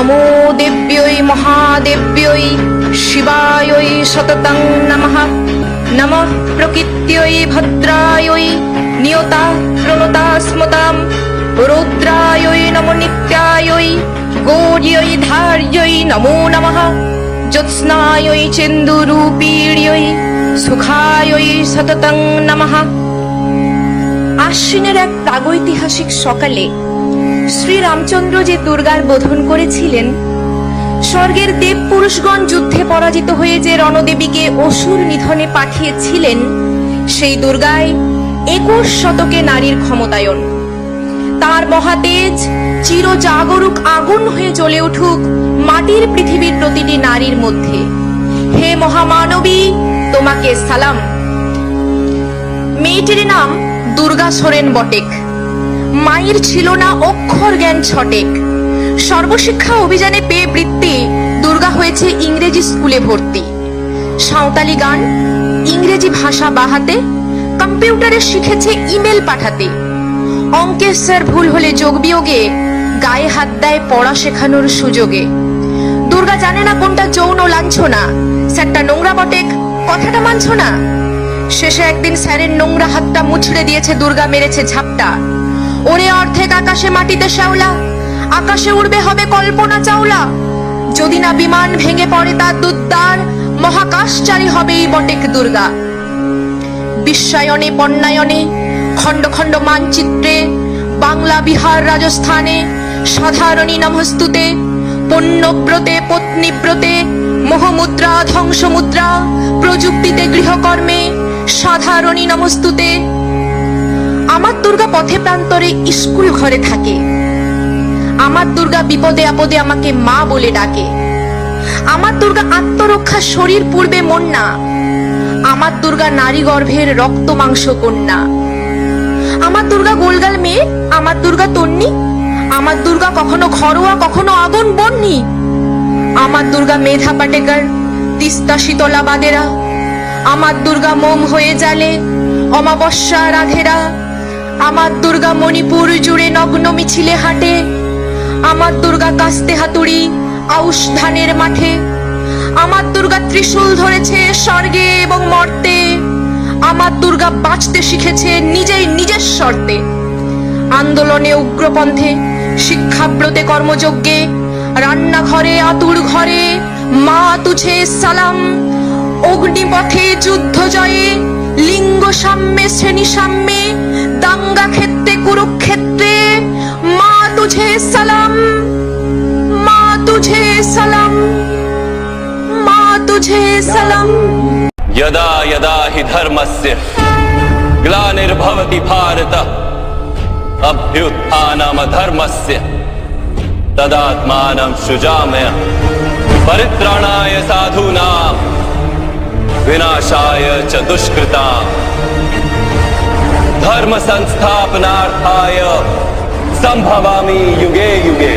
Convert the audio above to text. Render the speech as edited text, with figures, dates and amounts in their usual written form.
नमो देव्यै महादेव्यै शिवायै सततं नमः। नमः प्रकृत्यै भद्रायै नियता प्रणता स्मतां रुद्रायै नमो नित्यायै गौर्यै धार्यै नमो नमः। ज्योत्स्नायै चेन्दुरूपीण्यै सुखायै सततं नमः। আশ্বিনের এক প্রাগৈতিহাসিক সকালে শ্রীরামচন্দ্র যে দুর্গার বোধন করেছিলেন, স্বর্গের দেব পুরুষগণ যুদ্ধে পরাজিত হয়ে যে রণদেবীকে অসুর নিধনে পাঠিয়েছিলেন, সেই দুর্গায় 21 শতকে নারীর ক্ষমতায়ন। তার মহাতেজ চিরজাগরুক আগুন হয়ে জ্বলে উঠুক মাটির পৃথিবীর প্রতিটি নারীর মধ্যে। হে মহামানবী, তোমাকে সালাম। মেয়েটির নাম দুর্গা সোরেন বটেক। মায়ের ছিল না অক্ষর জ্ঞান ছটেক। সর্বশিক্ষা অভিযানে পেয়ে বৃত্তি দুর্গা হয়েছে ইংরেজি স্কুলে ভর্তি। সাঁওতালি গান, ইংরেজি ভাষা বাহাতে, কম্পিউটারে শিখেছে ইমেল পাঠাতে। অঙ্কের স্যার ভুল হলে যোগ বিয়োগে গায়ে হাত দেয় পড়া শেখানোর সুযোগে। দুর্গা জানে না কোনটা যৌন লাঞ্ছনা, স্যারটা নোংরা বটেক, কথাটা মানছ না। শেষে একদিন স্যারের নোংরা হাতটা মুছড়ে দিয়েছে দুর্গা, মেরেছে ঝাপটা। ওরে অর্ধেক আকাশে মাটিতে শ্যাওলা, আকাশে উড়বে হবে কল্পনা চাওলা। যদি না বিমান ভেঙে পড়ে তার দুদ্দার, মহাকাশচারী হবেই বটেক দুর্গা। বিশ্বায়নে পণ্যায়নে খণ্ড খণ্ড মানচিত্রে, বাংলা বিহার রাজস্থানে সাধারণী নমস্তুতে। পণ্যব্রতে পত্নীব্রতে মোহমুদ্রা ধ্বংসমুদ্রা, প্রযুক্তিতে গৃহকর্মে সাধারণী নমস্তুতে। আমার দুর্গা পথে প্রান্তরে স্কুল ঘরে থাকে। আমার দুর্গা বিপদে আপদে আমাকে মা বলে ডাকে। আমার দুর্গা আত্মরক্ষা শরীর পূর্বে মন না। আমার দুর্গা নারী গর্ভের রক্ত মাংস কন্যা। আমার দুর্গা গোলগাল মেয়ে, আমার দুর্গা তন্নি। আমার দুর্গা কখনো ঘরোয়া কখনো আগুন বন্নি। আমার দুর্গা মেধা পাটেকার, তিস্তা শীতলা বাদেরা। আমার দুর্গা মোম হয়ে জ্বালে অমাবস্যা রাধেরা। আমার দুর্গা মণিপুর জুড়ে নগ্ন মিছিলে হাঁটে। আমার দুর্গা কাস্তে হাতুড়ি আউশ ধানের মাঠে। আমার দুর্গা ত্রিশূল ধরেছে স্বর্গে এবং মর্তে। আমার দুর্গা বাঁচতে শিখেছে নিজেই নিজের শর্তে। আন্দোলনে উগ্রপন্থে, শিক্ষাব্রতে কর্মযজ্ঞে, রান্নাঘরে আতুর ঘরে মা তুঝে সালাম। অগ্নিপথে যুদ্ধ জয়ে, লিঙ্গ সাম্যে শ্রেণী সাম্যে, দাঙ্গা ক্ষেত্রে কুরুক্ষেত্রে মা তুঝে সালাম, মা তুঝে সালাম, মা তুঝে সালাম। यदा यदा हि धर्मस्य ग्लानिर्भवति भारत अभ्युत्थानमधर्मस्य तदात्मानं सृजाम्यहं परित्राणाय साधूनां विनाशाय च दुष्कृतां धर्म संस्थापनार्थाय संभवामि युगे युगे।